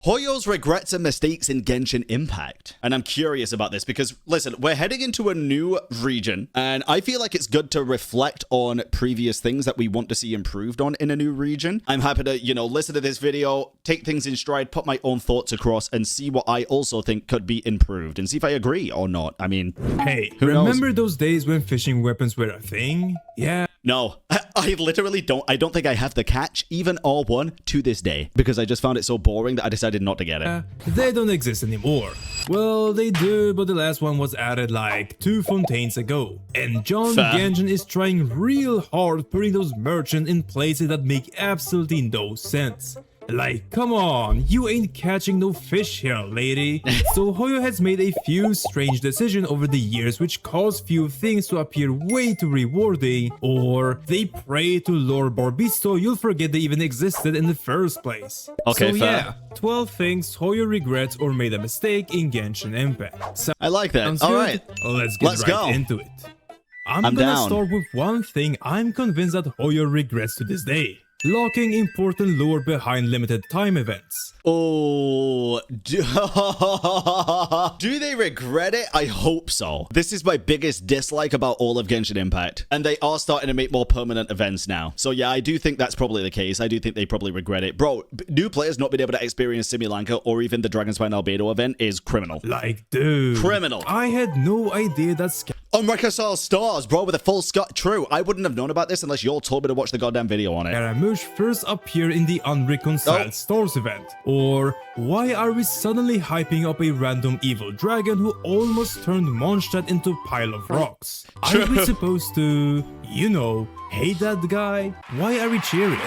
Hoyo's regrets and mistakes in Genshin Impact. And I'm curious about this because, listen, we're heading into a new region, and I feel like it's good to reflect on previous things that we want to see improved on in a new region. I'm happy to, listen to this video, take things in stride, put my own thoughts across, and see what I also think could be improved, and see if I agree or not. I mean, hey, who remember knows? those days when fishing weapons were a thing? Yeah. No, I literally don't. I don't think I have the catch, even R1, to this day, because I just found it so boring that I decided not to get it. They don't exist anymore. Well, they do, but the last one was added like 2 fontaines ago. And John Genshin is trying real hard putting those merchants in places that make absolutely no sense. Like, come on, you ain't catching no fish here, lady. So Hoyo has made a few strange decisions over the years which cause few things to appear way too rewarding, or they pray to Lord Barbisto you'll forget they even existed in the first place. Okay, so fair. Yeah, 12 things Hoyo regrets or made a mistake in Genshin Impact. I like that. Sounds All good? right. Let's get right into it. I'm gonna down. start with one thing I'm convinced that Hoyo regrets to this day. Locking important lore behind limited time events. Oh, do they regret it? I hope so. This is my biggest dislike about all of Genshin Impact, and they are starting to make more permanent events now. So yeah, I do think that's probably the case. I do think they probably regret it. Bro, new players not being able to experience Simulanka or even the Dragonspine Albedo event is criminal. Like, dude. Criminal. I had no idea that Unreconciled stars, bro, with a full Scott. True, I wouldn't have known about this unless y'all told me to watch the goddamn video on it. Scaramouche first appeared in the Unreconciled Stars event. Or, why are we suddenly hyping up a random evil dragon who almost turned Mondstadt into a pile of rocks? Are we supposed to, hate that guy? Why are we cheering?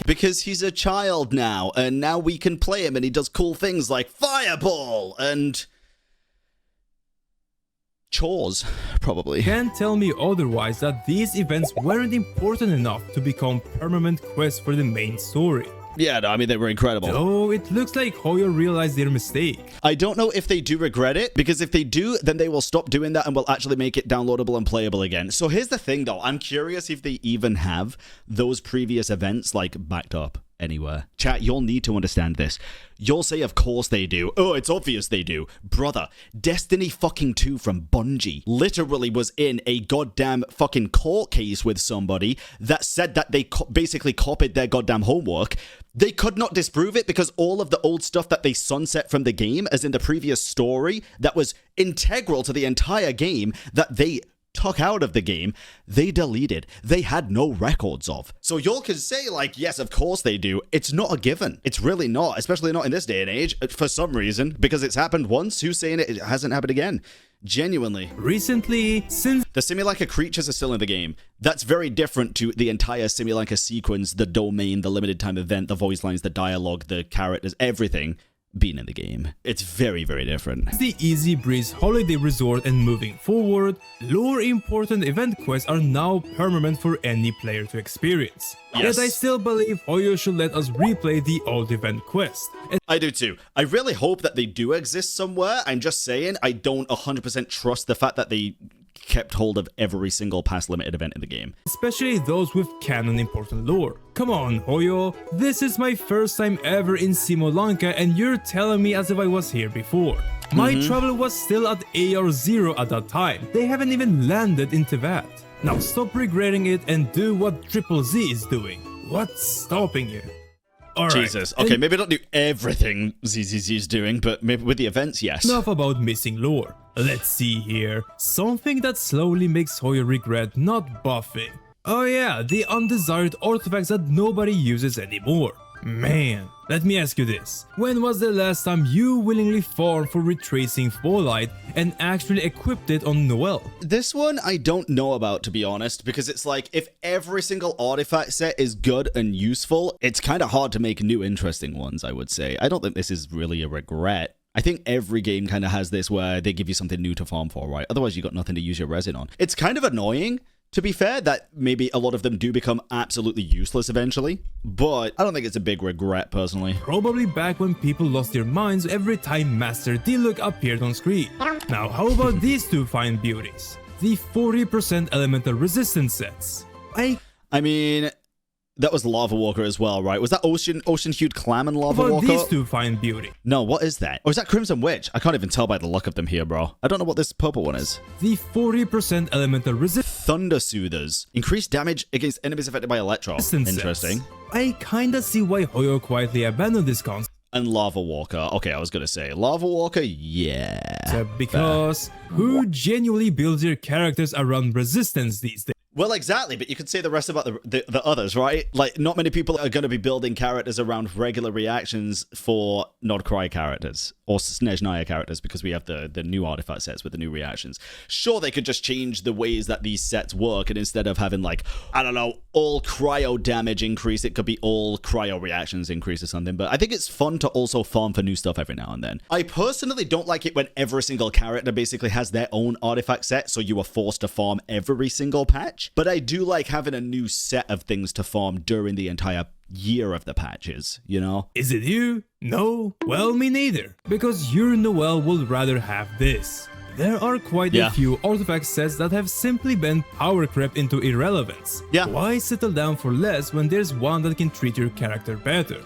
Because he's a child now, and now we can play him and he does cool things like Fireball and chores, probably. Can't tell me otherwise that these events weren't important enough to become permanent quests for the main story. Yeah, no, I mean, they were incredible. Oh, it looks like Hoyo realized their mistake. I don't know if they do regret it, because if they do, then they will stop doing that and will actually make it downloadable and playable again. So here's the thing, though. I'm curious if they even have those previous events, backed up anywhere. Chat, you'll need to understand this. You'll say, of course they do. Oh, it's obvious they do. Brother, Destiny fucking 2 from Bungie literally was in a goddamn fucking court case with somebody that said that they basically copied their goddamn homework. They could not disprove it because all of the old stuff that they sunset from the game, as in the previous story, that was integral to the entire game, that they took out of the game, they deleted. They had no records of. So y'all can say, yes, of course they do. It's not a given. It's really not, especially not in this day and age, for some reason, because it's happened once. Who's saying it hasn't happened again? Genuinely. Recently, since the Simulanka creatures are still in the game, that's very different to the entire Simulanka sequence, the domain, the limited time event, the voice lines, the dialogue, the characters, everything being in the game. It's very, very different. The Easy Breeze Holiday Resort and moving forward, lore important event quests are now permanent for any player to experience. Yes. Yet I still believe Hoyo should let us replay the old event quest. I do too. I really hope that they do exist somewhere. I'm just saying, I don't 100% trust the fact that they kept hold of every single past limited event in the game. Especially those with canon important lore. Come on, Hoyo, this is my first time ever in Simulanka and you're telling me as if I was here before. My travel was still at AR0 at that time. They haven't even landed in Teyvat. Now stop regretting it and do what Triple Z is doing. What's stopping you? All Jesus. Right. Okay, maybe don't do everything ZZZ is doing, but maybe with the events, yes. Enough about missing lore. Let's see here. Something that slowly makes Hoyo regret not buffing. Oh yeah, the undesired artifacts that nobody uses anymore. Man, let me ask you this. When was the last time you willingly farmed for retracing Fallite and actually equipped it on Noel? This one I don't know about, to be honest, because it's like, if every single artifact set is good and useful, it's kind of hard to make new interesting ones, I would say. I don't think this is really a regret. I think every game kind of has this where they give you something new to farm for, right? Otherwise, you got nothing to use your resin on. It's kind of annoying, to be fair, that maybe a lot of them do become absolutely useless eventually, but I don't think it's a big regret, personally. Probably back when people lost their minds every time Master D-Look appeared on screen. Now, how about these two fine beauties? The 40% elemental resistance sets. I mean, That was Lava Walker as well, right? Was that Ocean-Hued Clam and Lava But Walker? these two find beauty. No, what is that? Or is that Crimson Witch? I can't even tell by the look of them here, bro. I don't know what this purple one is. The 40% elemental Thunder Soothers. Increased damage against enemies affected by Electro. Interesting. I kinda see why Hoyo quietly abandoned this concept. And Lava Walker. Okay, I was gonna say Lava Walker, yeah. Because who genuinely builds their characters around resistance these days? Well, exactly, but you could say the rest about the others, right? Like, not many people are going to be building characters around regular reactions for Nodcry characters or Snezhnaya characters because we have the new artifact sets with the new reactions. Sure, they could just change the ways that these sets work, and instead of having, like, I don't know, all cryo damage increase, it could be all cryo reactions increase or something. But I think it's fun to also farm for new stuff every now and then. I personally don't like it when every single character basically has their own artifact set, so you are forced to farm every single patch. But I do like having a new set of things to farm during the entire year of the patches, you know? Is it you? No? Well, me neither. Because your Noel would rather have this. There are quite a few artifact sets that have simply been power crept into irrelevance. Yeah. Why settle down for less when there's one that can treat your character better?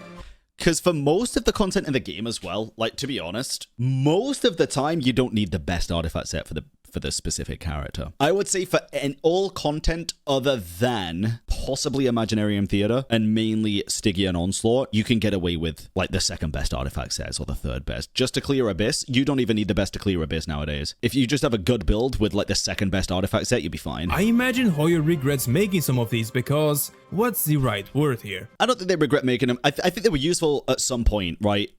Because for most of the content in the game as well, like, to be honest, most of the time you don't need the best artifact set for the specific character. I would say for all content other than possibly Imaginarium Theater and mainly Stygia and Onslaught, you can get away with like the second best artifact sets or the third best. Just to clear Abyss, you don't even need the best to clear Abyss nowadays. If you just have a good build with like the second best artifact set, you'll be fine. I imagine Hoyo regrets making some of these because what's the right word here? I don't think they regret making them. I think they were useful at some point, right?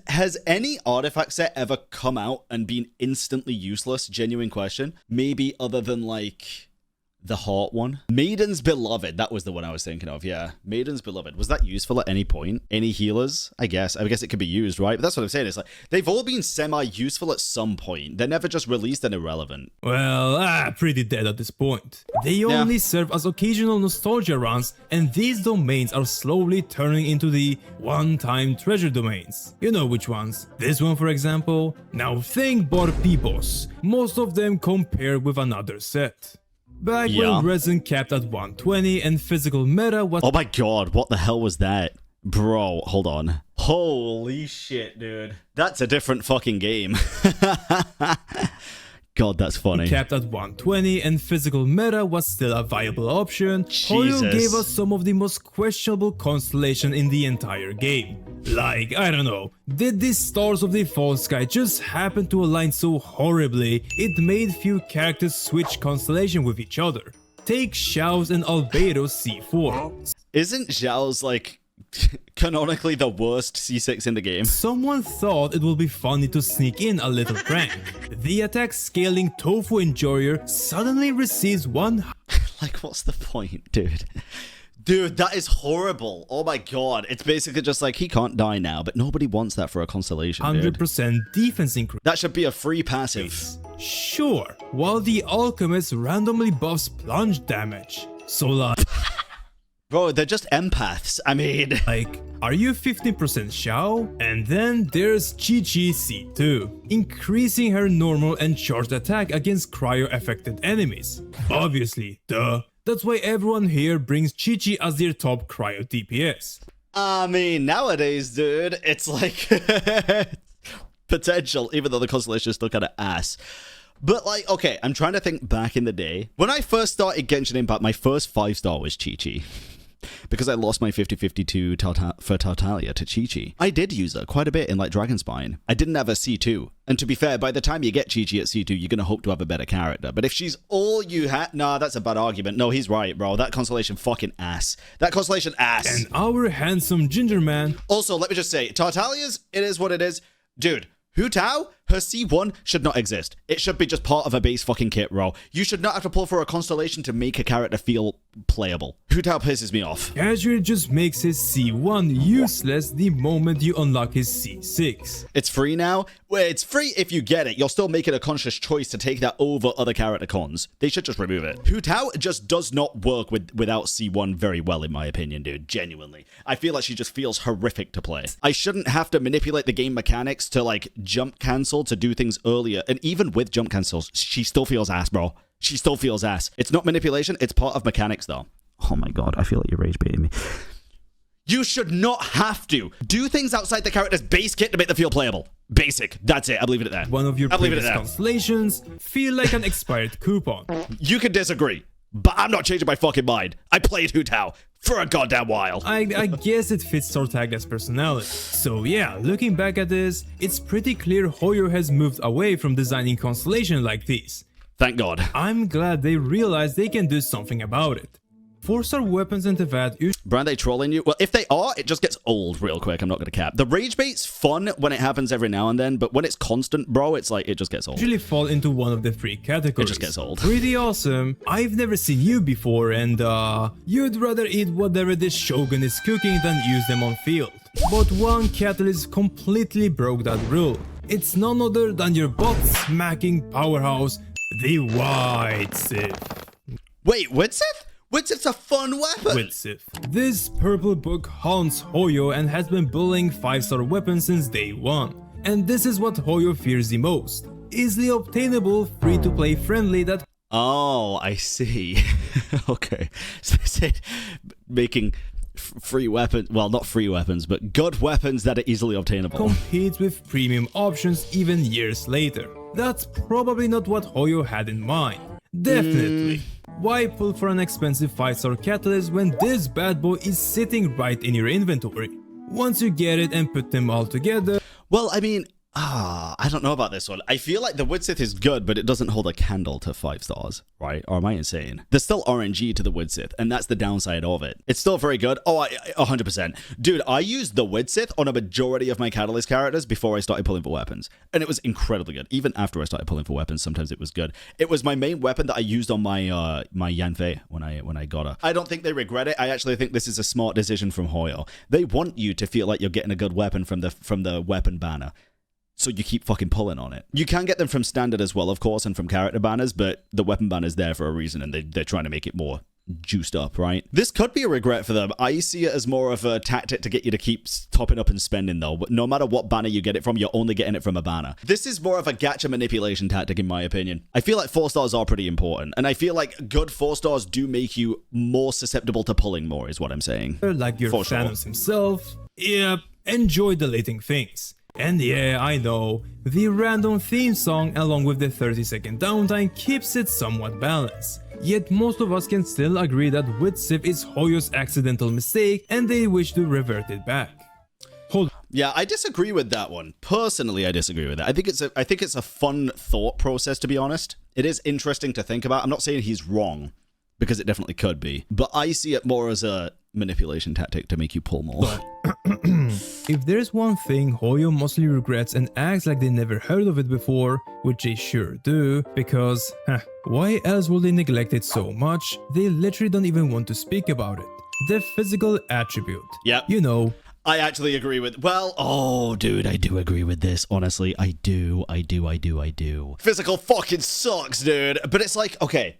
Has any artifact set ever come out and been instantly useless? Genuine question. Maybe other than like the Heart one. Maiden's Beloved. That was the one I was thinking of. Yeah. Maiden's Beloved. Was that useful at any point? Any healers? I guess it could be used, right? But that's what I'm saying. It's like they've all been semi-useful at some point. They're never just released and irrelevant. Well, pretty dead at this point. They only serve as occasional nostalgia runs, and these domains are slowly turning into the one-time treasure domains. You know which ones. This one, for example. Now think Borpibos. Most of them compare with another set. Back when resin capped at 120 and physical meta was— Oh my god, what the hell was that? Bro, hold on. Holy shit, dude. That's a different fucking game. God, that's funny. Capped at 120 and physical meta was still a viable option. Jesus. Hoyo gave us some of the most questionable constellation in the entire game. Like, I don't know, did the stars of the fall sky just happen to align so horribly it made few characters switch constellation with each other? Take Xiao's and Albedo's C4. Isn't Xiao's like canonically the worst C6 in the game? Someone thought it would be funny to sneak in a little prank. The attack scaling Tofu Enjoyer suddenly receives one— Like, what's the point, dude? Dude, that is horrible. Oh my god. It's basically just like, he can't die now, but nobody wants that for a constellation, 100% defense increase. That should be a free passive. Sure, while the Alchemist randomly buffs plunge damage. So like— Bro, they're just empaths. I mean— Like, are you 15% Xiao? And then there's Chi-Chi C2, increasing her normal and charged attack against cryo-affected enemies. Obviously, duh. That's why everyone here brings Chi-Chi as their top cryo DPS. I mean, nowadays, dude, it's like potential, even though the constellation is still kind of ass. But like, okay, I'm trying to think back in the day. When I first started Genshin Impact, my first 5-star was Chi-Chi. Because I lost my 50-52 for Tartaglia to Chi-Chi. I did use her quite a bit in like Dragonspine. I didn't have a C2. And to be fair, by the time you get Chi-Chi at C2, you're going to hope to have a better character. But if she's all you had— Nah, that's a bad argument. No, he's right, bro. That constellation fucking ass. That constellation ass. And our handsome ginger man— Also, let me just say, Tartaglia's, it is what it is. Dude, Hu Tao, her C1 should not exist. It should be just part of a base fucking kit, bro. You should not have to pull for a constellation to make a character feel playable. Hu Tao pisses me off. Azure just makes his C1 useless the moment you unlock his C6. It's free now? Well, it's free if you get it. You're still making a conscious choice to take that over other character cons. They should just remove it. Hu Tao just does not work without C1 very well, in my opinion, dude. Genuinely. I feel like she just feels horrific to play. I shouldn't have to manipulate the game mechanics to, like, jump cancel to do things earlier. And even with jump cancels, she still feels ass, bro. She still feels ass. It's not manipulation, it's part of mechanics, though. Oh my god, I feel like you're rage baiting me. You should not have to do things outside the character's base kit to make them feel playable. Basic. That's it. I'll leave it at that. One of your previous constellations feel like an expired coupon. You can disagree, but I'm not changing my fucking mind. I played Hu Tao for a goddamn while. I guess it fits Sortaga's personality. So yeah, looking back at this, it's pretty clear Hoyo has moved away from designing constellations like these. Thank God. I'm glad they realized they can do something about it. 4-star weapons and Tevat. Bran, they trolling you? Well, if they are, it just gets old real quick. I'm not gonna cap. The rage bait's fun when it happens every now and then, but when it's constant, bro, it's like, it just gets old. Usually fall into one of the 3 categories. It just gets old. Pretty awesome. I've never seen you before, and you'd rather eat whatever this Shogun is cooking than use them on field. But one catalyst completely broke that rule. It's none other than your butt-smacking powerhouse, the Widsith. Wait, Widsith? Widsith's a fun weapon! Widsith. This purple book haunts Hoyo and has been bullying 5-star weapons since day one. And this is what Hoyo fears the most. Easily obtainable, free-to-play friendly that... Oh, I see. Okay. So they said making free weapons, well, not free weapons, but good weapons that are easily obtainable. Competes with premium options even years later. That's probably not what Hoyo had in mind. Definitely. Why pull for an expensive 5-star catalyst when this bad boy is sitting right in your inventory? Once you get it and put them all together... Well, I mean, I don't know about this one. I feel like the Widsith is good, but it doesn't hold a candle to 5 stars, right? Or am I insane? There's still RNG to the Widsith, and that's the downside of it. It's still very good. Oh, 100%. Dude, I used the Widsith on a majority of my Catalyst characters before I started pulling for weapons, and it was incredibly good. Even after I started pulling for weapons, sometimes it was good. It was my main weapon that I used on my my Yanfei when I got her. I don't think they regret it. I actually think this is a smart decision from Hoyo. They want you to feel like you're getting a good weapon from the weapon banner. So you keep fucking pulling on it. You can get them from standard as well, of course, and from character banners, but the weapon banner's there for a reason, and they're trying to make it more juiced up, right? This could be a regret for them. I see it as more of a tactic to get you to keep topping up and spending, though. But no matter what banner you get it from, you're only getting it from a banner. This is more of a gacha manipulation tactic, in my opinion. I feel like 4 stars are pretty important, and I feel like good 4 stars do make you more susceptible to pulling more, is what I'm saying. Like your Thanos himself. Yep, enjoy deleting things. And yeah, I know, the random theme song along with the 30-second downtime keeps it somewhat balanced. Yet most of us can still agree that Widsith is Hoyo's accidental mistake and they wish to revert it back. Yeah, I disagree with that one. Personally, I disagree with that. I think it's a fun thought process, to be honest. It is interesting to think about. I'm not saying he's wrong, because it definitely could be. But I see it more as a manipulation tactic to make you pull more. If there's one thing Hoyo mostly regrets and acts like they never heard of it before, which they sure do, because, why else would they neglect it so much? They literally don't even want to speak about it. The physical attribute. Yep. You know. I actually agree with, well, oh, dude, I do agree with this. Honestly, I do. Physical fucking sucks, dude. But it's like, okay,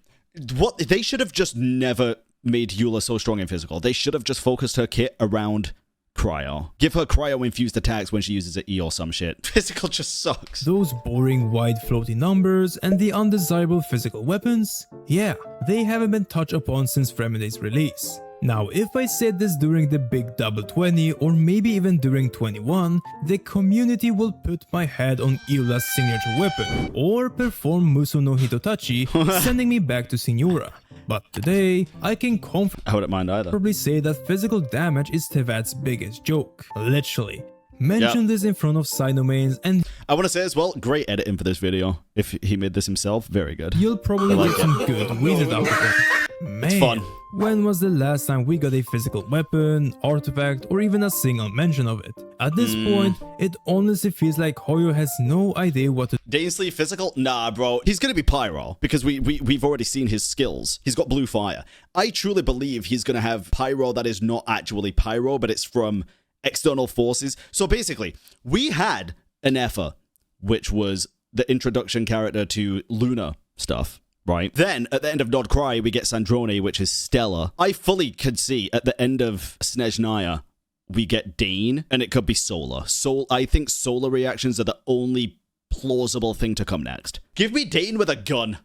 what they should have just never made Eula so strong in physical. They should have just focused her kit around cryo. Give her cryo-infused attacks when she uses an E or some shit. Physical just sucks. Those boring wide floating numbers and the undesirable physical weapons? Yeah, they haven't been touched upon since Fremende's release. Now, if I said this during the big double 20 or maybe even during 21, the community will put my head on Eula's signature weapon or perform Muso no Hitotachi, sending me back to Signora. But today, I can I wouldn't mind either. Probably say that physical damage is Tevat's biggest joke. Literally. Mention this in front of side domains and I want to say as well, great editing for this video. If he made this himself, very good. You'll probably get some good Widsith out of it. Man, it's fun. When was the last time we got a physical weapon, artifact, or even a single mention of it? At this point, it honestly feels like Hoyo has no idea what to do. Dainsleigh physical? Nah, bro. He's gonna be Pyro, because we've already seen his skills. He's got blue fire. I truly believe he's gonna have Pyro that is not actually Pyro, but it's from external forces. So basically, we had an Effa, which was the introduction character to Luna stuff. Right? Then, at the end of Nod Cry, we get Sandrone, which is Stella. I fully could see at the end of Snezhnaya, we get Dane, and it could be Solar. I think Solar reactions are the only plausible thing to come next. Give me Dane with a gun.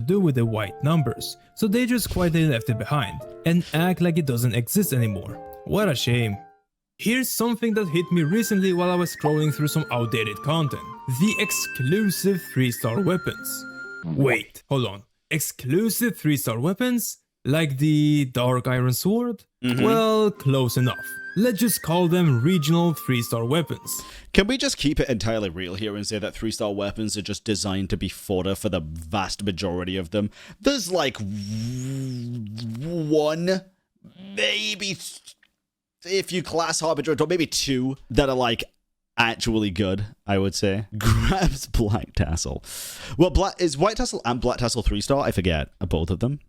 do with the white numbers, so they just quietly left it behind and act like it doesn't exist anymore. What a shame. Here's something that hit me recently while I was scrolling through some outdated content. The exclusive 3-star weapons. Wait, hold on. Exclusive 3-star weapons? Like the Dark Iron Sword? Well, close enough. Let's just call them regional 3-star weapons. Can we just keep it entirely real here and say that 3-star weapons are just designed to be fodder for the vast majority of them? There's like one, maybe, if you class Harbinger, maybe two that are like actually good, I would say. Grabs Black Tassel. Well, is White Tassel and Black Tassel 3-star? I forget. Are both of them?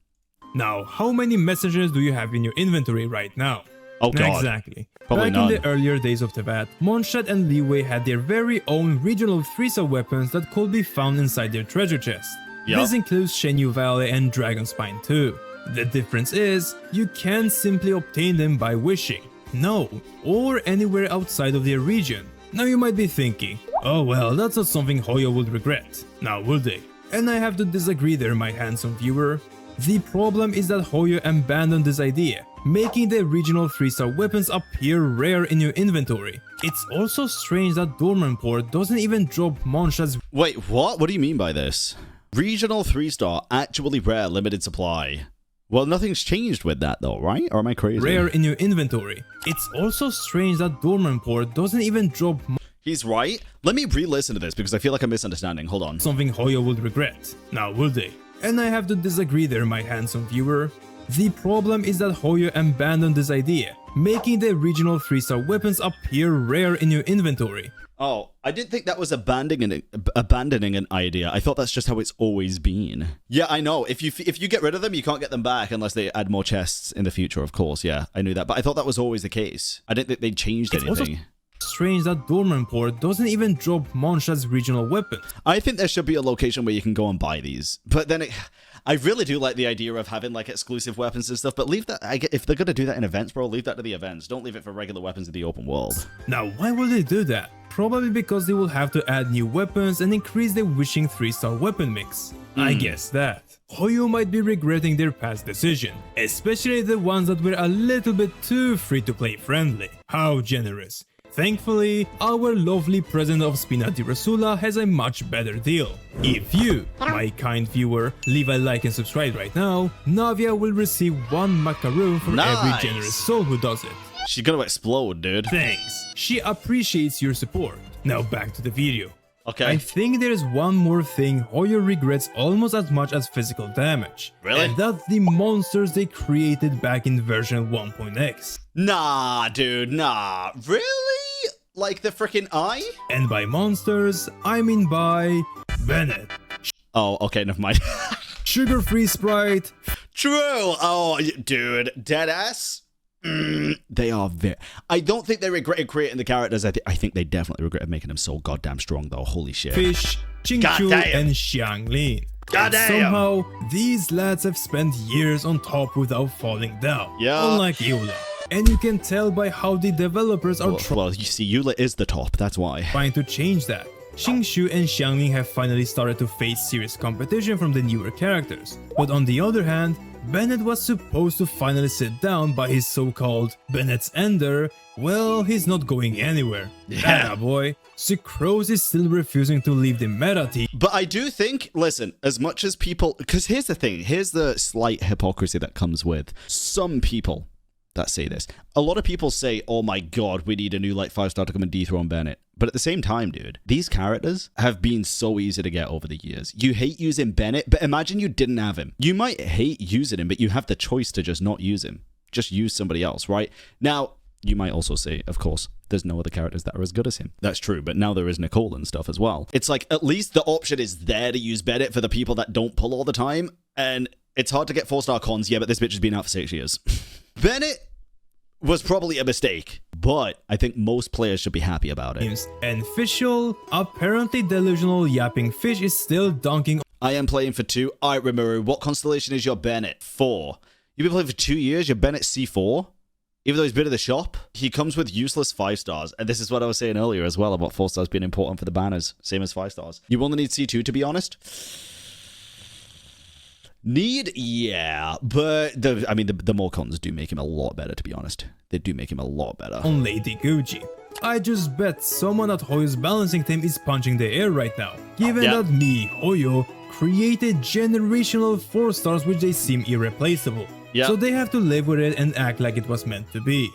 Now, how many messages do you have in your inventory right now? Oh god. Exactly. Probably Back none. in the earlier days of Teyvat, Mondstadt and Leeway had their very own regional 3-star weapons that could be found inside their treasure chest. Yep. This includes Shenyu Valley and Dragonspine too. The difference is, you can't simply obtain them by wishing. No, or anywhere outside of their region. Now you might be thinking, oh well, that's not something Hoyo would regret. Now would they? And I have to disagree there, my handsome viewer. The problem is that Hoyo abandoned this idea, making the regional 3-star weapons appear rare in your inventory. It's also strange that Dormanport doesn't even drop Mondstadt's— Wait, what? What do you mean by this? Regional 3-star, actually rare, limited supply. Well, nothing's changed with that though, right? Or am I crazy? rare in your inventory. It's also strange that Dormanport doesn't even drop He's right. Let me re-listen to this because I feel like I'm misunderstanding. Hold on. something Hoyo would regret. Now would they? And I have to disagree there, my handsome viewer. The problem is that Hoyo abandoned this idea, making the regional 3-star weapons appear rare in your inventory. Oh, I didn't think that was abandoning an idea. I thought that's just how it's always been. Yeah, I know. If you get rid of them, you can't get them back unless they add more chests in the future, of course. Yeah, I knew that. But I thought that was always the case. I didn't think they changed anything. Strange that Dormanport doesn't even drop Mondstadt's regional weapons. I think there should be a location where you can go and buy these. But then I really do like the idea of having like exclusive weapons and stuff, but leave that, if they're going to do that in events, bro, leave that to the events. Don't leave it for regular weapons in the open world. Now, why would they do that? Probably because they will have to add new weapons and increase the wishing 3-star weapon mix. I guess that. Hoyo might be regretting their past decision, especially the ones that were a little bit too free-to-play friendly. How generous. Thankfully, our lovely president of Spina di Rasula has a much better deal. If you, my kind viewer, leave a like and subscribe right now, Navia will receive 1 macaroon for every generous soul who does it. She's gonna explode, dude. Thanks. She appreciates your support. Now back to the video. Okay. I think there's one more thing Hoyo regrets almost as much as physical damage. Really? And that's the monsters they created back in version 1.x. Nah, dude, nah. Really? Like the freaking eye? And by monsters, I mean by Bennett. Oh, okay, never mind. Sugar-free Sprite. True. Oh, dude, deadass. They are very... I don't think they regretted creating the characters. I think they definitely regretted making them so goddamn strong, though. Holy shit. Fish, Qingqiu, and Xianglin. Goddamn. Somehow, these lads have spent years on top without falling down. Yeah. Unlike Eula. And you can tell by how the developers are well, you see, Eula is the top. That's why. trying to change that. Xingqiu and Xianglin have finally started to face serious competition from the newer characters. But on the other hand, Bennett was supposed to finally sit down by his so-called Bennett's Ender. Well, he's not going anywhere. Yeah, boy. Sucrose is still refusing to leave the meta team. But I do think, listen, as much as people... Because here's the thing. Here's the slight hypocrisy that comes with some people that say this. A lot of people say, oh my god, we need a new like 5-star to come and dethrone Bennett. But at the same time, dude, these characters have been so easy to get over the years. You hate using Bennett, but imagine you didn't have him. You might hate using him, but you have the choice to just not use him. Just use somebody else, right? Now, you might also say, of course, there's no other characters that are as good as him. That's true, but now there is Nicole and stuff as well. It's like, at least the option is there to use Bennett for the people that don't pull all the time, and it's hard to get 4-star cons, yeah, but this bitch has been out for 6 years. Bennett was probably a mistake, but I think most players should be happy about it. And Official, apparently delusional yapping fish is still dunking. I am playing for 2. Alright, Rimuru, what constellation is your Bennett? 4. You've been playing for 2 years, your Bennett C4? Even though he's been in the shop, he comes with useless 5-stars. And this is what I was saying earlier as well about 4-stars being important for the banners. Same as 5-stars. You only need C2, to be honest. Need, yeah, but the more cons do make him a lot better, to be honest. They do make him a lot better. On Lady Gucci. I just bet someone at Hoyo's balancing team is punching the air right now, given that me, Hoyo, created generational 4 stars which they seem irreplaceable. So they have to live with it and act like it was meant to be.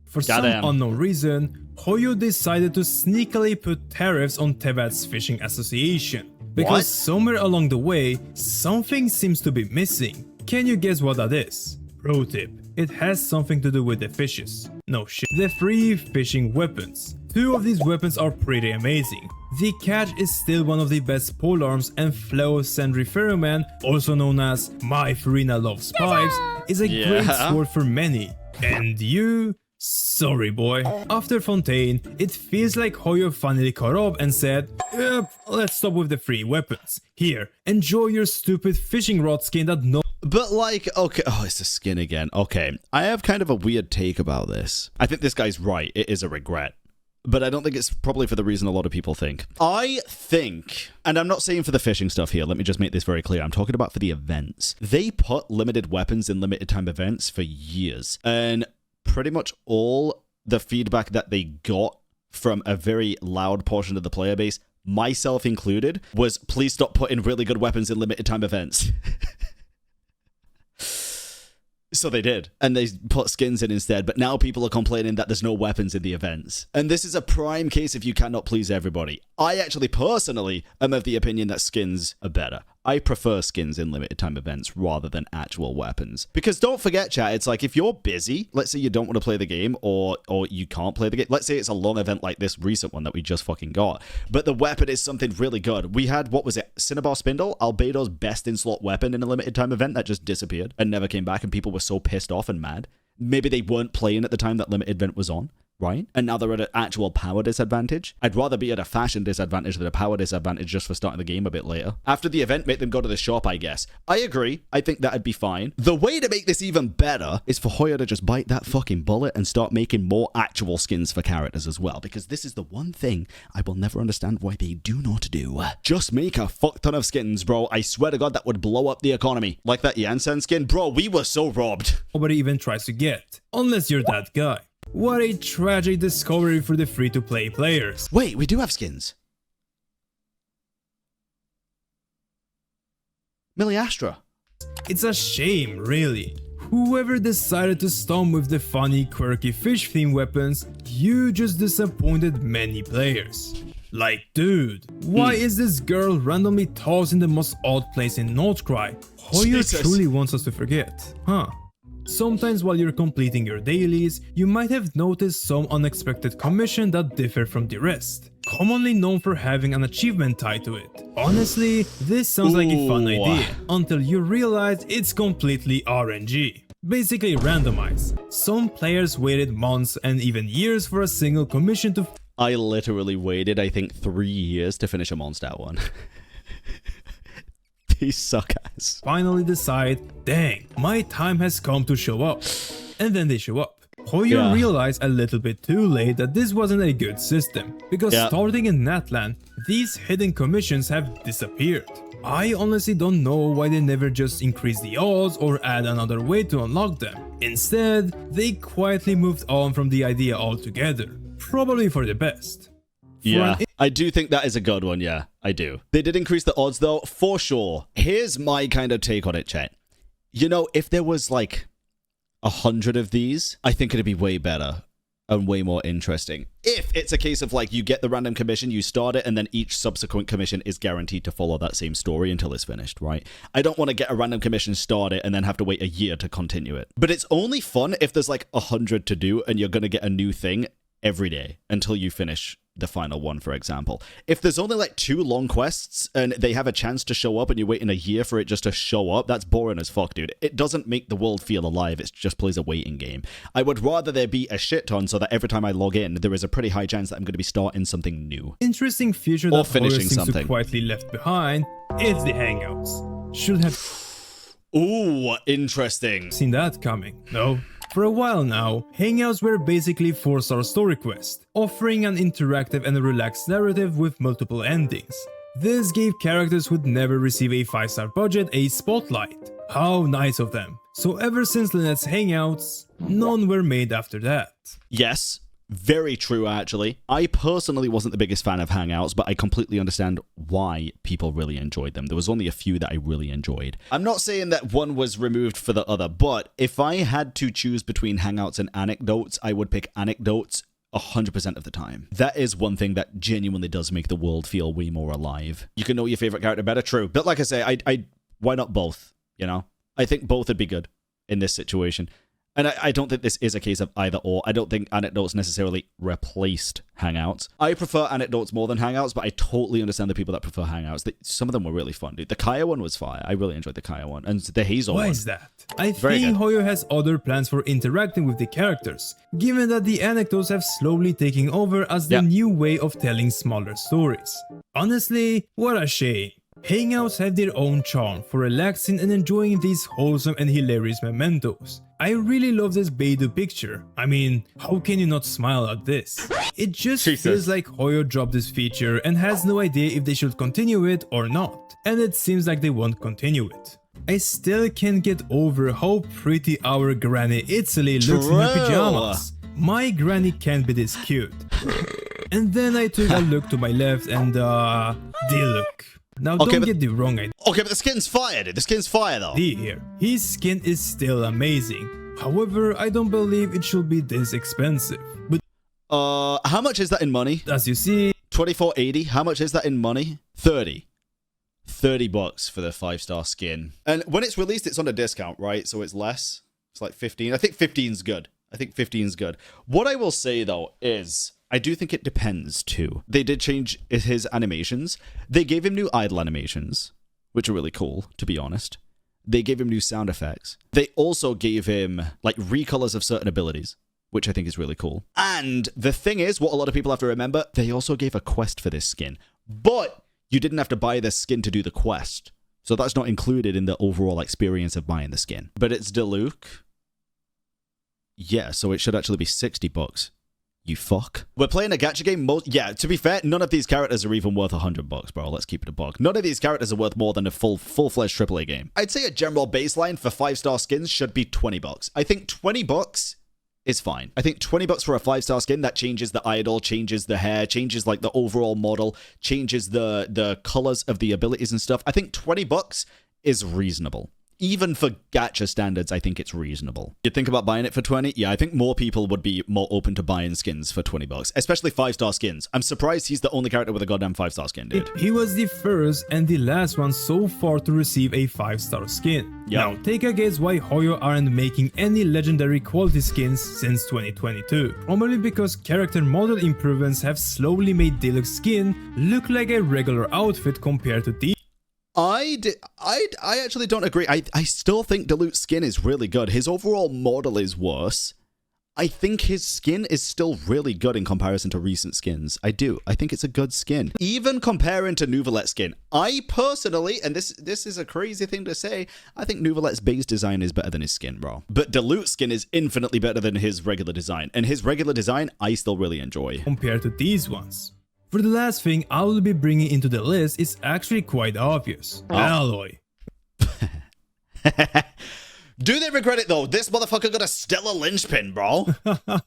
For some unknown reason, Hoyo decided to sneakily put tariffs on Tevat's Fishing Association. Because somewhere along the way, something seems to be missing. Can you guess what that is? Pro tip, it has something to do with the fishes. No shit. The free fishing weapons. 2 of these weapons are pretty amazing. The catch is still one of the best polearms, and Flow Sandriferoman, also known as My Farina Loves Pipes, is a great sword for many. And you? Sorry boy. After Fontaine, it feels like Hoyo finally caught up and said, yep, let's stop with the free weapons. Here, enjoy your stupid fishing rod skin that no— But like, okay, oh, it's the skin again. Okay, I have kind of a weird take about this. I think this guy's right, it is a regret. But I don't think it's probably for the reason a lot of people think. I think, and I'm not saying for the fishing stuff here, let me just make this very clear, I'm talking about for the events. They put limited weapons in limited time events for years, and pretty much all the feedback that they got from a very loud portion of the player base, myself included, was please stop putting really good weapons in limited time events. So they did, and they put skins in instead, but now people are complaining that there's no weapons in the events. And this is a prime case if you cannot please everybody. I actually personally am of the opinion that skins are better. I prefer skins in limited time events rather than actual weapons. Because don't forget, chat, it's like if you're busy, let's say you don't want to play the game or you can't play the game. Let's say it's a long event like this recent one that we just fucking got, but the weapon is something really good. We had, what was it, Cinnabar Spindle, Albedo's best in slot weapon in a limited time event that just disappeared and never came back, and people were so pissed off and mad. Maybe they weren't playing at the time that limited event was on, right? And now they're at an actual power disadvantage. I'd rather be at a fashion disadvantage than a power disadvantage just for starting the game a bit later. After the event, make them go to the shop, I guess. I agree. I think that'd be fine. The way to make this even better is for Hoyo to just bite that fucking bullet and start making more actual skins for characters as well, because this is the one thing I will never understand why they do not do. Just make a fuck ton of skins, bro. I swear to God, that would blow up the economy. Like that Yansan skin, bro, we were so robbed. Nobody even tries to get, unless you're that guy. What a tragic discovery for the free-to-play players. Wait, we do have skins. Miliastra. It's a shame, really. Whoever decided to stomp with the funny, quirky fish-themed weapons, you just disappointed many players. Like, dude, why is this girl randomly tossed in the most odd place in Notcry? Hoyo truly wants us to forget, huh? Sometimes while you're completing your dailies, you might have noticed some unexpected commission that differ from the rest, commonly known for having an achievement tied to it. Honestly, this sounds like a fun idea, until you realize it's completely RNG. Basically randomized. Some players waited months and even years for a single commission to— I literally waited, I think, 3 years to finish a Mondstadt one. These suck ass. Finally decide, dang, my time has come to show up. And then they show up. Hoyo realized a little bit too late that this wasn't a good system, because starting in Natlan, these hidden commissions have disappeared. I honestly don't know why they never just increase the odds or add another way to unlock them. Instead, they quietly moved on from the idea altogether. Probably for the best. I do think that is a good one, yeah, I do. They did increase the odds though, for sure. Here's my kind of take on it, chat. You know, if there was like 100 of these, I think it'd be way better and way more interesting. If it's a case of like you get the random commission, you start it, and then each subsequent commission is guaranteed to follow that same story until it's finished, right? I don't want to get a random commission, start it, and then have to wait a year to continue it. But it's only fun if there's like 100 to do and you're going to get a new thing every day until you finish the final one, for example. If there's only like 2 long quests and they have a chance to show up and you're waiting a year for it just to show up, that's boring as fuck, dude. It doesn't make the world feel alive, it just plays a waiting game. I would rather there be a shit ton so that every time I log in, there is a pretty high chance that I'm going to be starting something new. Interesting feature that finishing seems to quietly left behind is the hangouts. Should have... Ooh, interesting. Seen that coming, no? For a while now, hangouts were basically 4-star story quests, offering an interactive and relaxed narrative with multiple endings. This gave characters who'd never receive a 5-star budget a spotlight. How nice of them. So ever since Lynette's Hangouts, none were made after that. Yes, very true actually. I personally wasn't the biggest fan of Hangouts, but I completely understand why people really enjoyed them. There was only a few that I really enjoyed. I'm not saying that one was removed for the other, but if I had to choose between Hangouts and Anecdotes, I would pick Anecdotes 100% of the time. That is one thing that genuinely does make the world feel way more alive. You can know your favorite character better, true. But like I say, I why not both, you know? I think both would be good in this situation. And I don't think this is a case of either or. I don't think Anecdotes necessarily replaced Hangouts. I prefer Anecdotes more than Hangouts, but I totally understand the people that prefer Hangouts. Some of them were really fun, dude. The Kaya one was fire. I really enjoyed the Kaya one. And the Hazel one. Why is that? I think Hoyo has other plans for interacting with the characters, given that the Anecdotes have slowly taken over as the new way of telling smaller stories. Honestly, what a shame. Hangouts have their own charm for relaxing and enjoying these wholesome and hilarious mementos. I really love this Beidou picture. I mean, how can you not smile at this? It just feels like Hoyo dropped this feature and has no idea if they should continue it or not. And it seems like they won't continue it. I still can't get over how pretty our Granny Italy looks in her pajamas. My granny can't be this cute. And then I took a look to my left and the look. Now don't get the wrong idea. Okay, but the skin's fire, dude. The skin's fire, though. Here, his skin is still amazing. However, I don't believe it should be this expensive. But how much is that in money? As you see, 24.80. How much is that in money? 30 bucks for the 5-star skin. And when it's released, it's on a discount, right? So it's less. It's like 15. I think 15's good. What I will say, though, is I do think it depends, too. They did change his animations. They gave him new idle animations, which are really cool, to be honest. They gave him new sound effects. They also gave him, like, recolors of certain abilities, which I think is really cool. And the thing is, what a lot of people have to remember, they also gave a quest for this skin. But you didn't have to buy this skin to do the quest. So that's not included in the overall experience of buying the skin. But it's Diluc. Yeah, so it should actually be 60 bucks. You fuck. We're playing a gacha game. Yeah, to be fair, none of these characters are even worth 100 bucks, bro. Let's keep it a buck. None of these characters are worth more than a full-fledged AAA game. I'd say a general baseline for 5-star skins should be 20 bucks. I think 20 bucks is fine. I think 20 bucks for a 5-star skin, that changes the idol, changes the hair, changes like the overall model, changes the colors of the abilities and stuff. I think 20 bucks is reasonable. Even for gacha standards, I think it's reasonable. You'd think about buying it for 20? Yeah, I think more people would be more open to buying skins for 20 bucks, especially 5-star skins. I'm surprised he's the only character with a goddamn 5-star skin, dude. He was the first and the last one so far to receive a 5-star skin. Yep. Now, take a guess why Hoyo aren't making any legendary quality skins since 2022. Probably because character model improvements have slowly made Diluc's skin look like a regular outfit compared to the I actually don't agree. I still think Diluc's skin is really good. His overall model is worse. I think his skin is still really good in comparison to recent skins. I do. I think it's a good skin. Even comparing to Nouvelette's skin, I personally, and this is a crazy thing to say, I think Nouvelette's base design is better than his skin, bro. But Diluc's skin is infinitely better than his regular design. And his regular design, I still really enjoy. Compared to these ones. For the last thing I will be bringing into the list is actually quite obvious. Aloy. Do they regret it though? This motherfucker got a stellar linchpin, bro.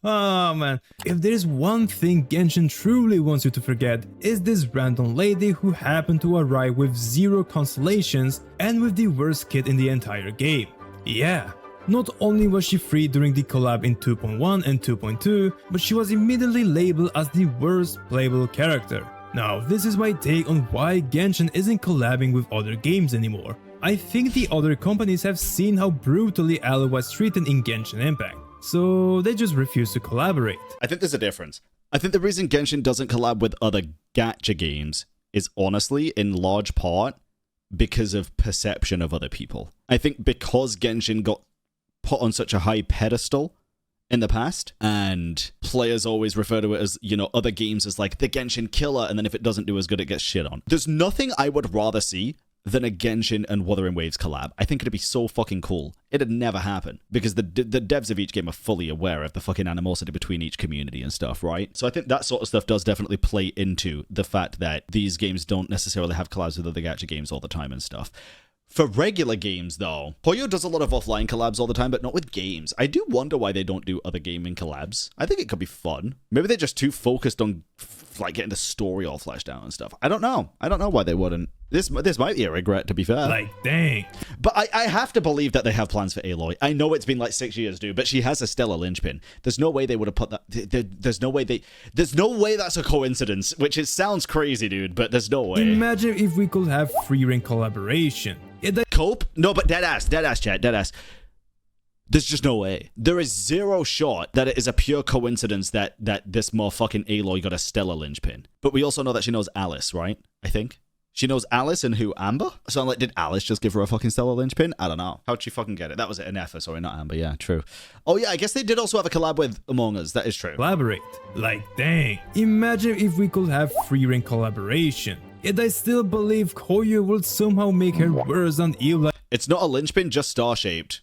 Oh man. If there is one thing Genshin truly wants you to forget, is this random lady who happened to arrive with 0 constellations and with the worst kit in the entire game. Yeah. Not only was she free during the collab in 2.1 and 2.2, but she was immediately labeled as the worst playable character. Now, this is my take on why Genshin isn't collabing with other games anymore. I think the other companies have seen how brutally Aloy was treated in Genshin Impact, so they just refuse to collaborate. I think there's a difference. I think the reason Genshin doesn't collab with other gacha games is honestly, in large part, because of perception of other people. I think because Genshin got put on such a high pedestal in the past, and players always refer to it as, you know, other games as like the Genshin killer, and then if it doesn't do as good, it gets shit on. There's nothing I would rather see than a Genshin and Wuthering Waves collab. I think it'd be so fucking cool. It'd never happen because the devs of each game are fully aware of the fucking animosity between each community and stuff, right? So I think that sort of stuff does definitely play into the fact that these games don't necessarily have collabs with other gacha games all the time and stuff. For regular games, though, Hoyo does a lot of offline collabs all the time, but not with games. I do wonder why they don't do other gaming collabs. I think it could be fun. Maybe they're just too focused on like getting the story all fleshed out and stuff. I don't know. I don't know why they wouldn't. This might be a regret, to be fair. Like, dang. But I have to believe that they have plans for Aloy. I know it's been like 6 years, dude, but she has a stellar linchpin. There's no way they would have put that. There's no way that's a coincidence, which sounds crazy, dude, but there's no way. Imagine if we could have free rank collaboration. Cope? No, but deadass, chat, deadass. There's just no way. There is zero shot that it is a pure coincidence that this motherfucking Aloy got a stellar linchpin. But we also know that she knows Alice, right? I think. She knows Alice and who? Amber? So I'm like, did Alice just give her a fucking stellar linchpin? I don't know. How'd she fucking get it? That was an Effa, sorry, not Amber. Yeah, true. Oh yeah, I guess they did also have a collab with Among Us. That is true. Collaborate. Like, dang. Imagine if we could have free rank collaboration. Yet I still believe Hoyo will somehow make her worse than Aloy. It's not a linchpin, just star-shaped.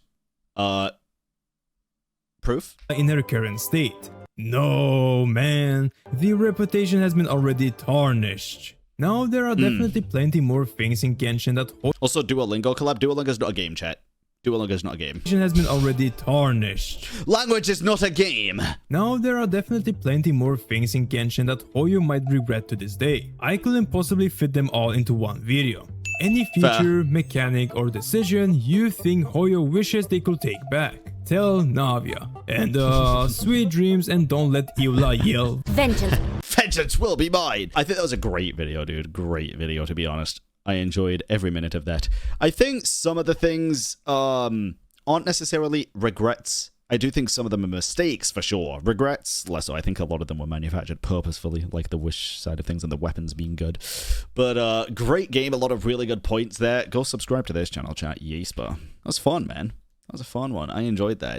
Proof? In her current state. No, man. The reputation has been already tarnished. Now there are definitely plenty more things in Genshin that also Duolingo collab. Duolingo's not a game, chat. Duolingo's not a game. Has been already tarnished. Language is not a game. Now there are definitely plenty more things in Genshin that Hoyo might regret to this day. I couldn't possibly fit them all into one video. Any feature, mechanic, or decision you think Hoyo wishes they could take back. Tell Navia. And sweet dreams, and don't let Eula yell. Vengeance will be mine. I think that was a great video, dude. Great video, to be honest. I enjoyed every minute of that. I think some of the things aren't necessarily regrets. I do think some of them are mistakes, for sure. Regrets, less so. I think a lot of them were manufactured purposefully, like the wish side of things and the weapons being good. But great game, a lot of really good points there. Go subscribe to this channel, chat. Yespa. That was fun, man. That was a fun one. I enjoyed that.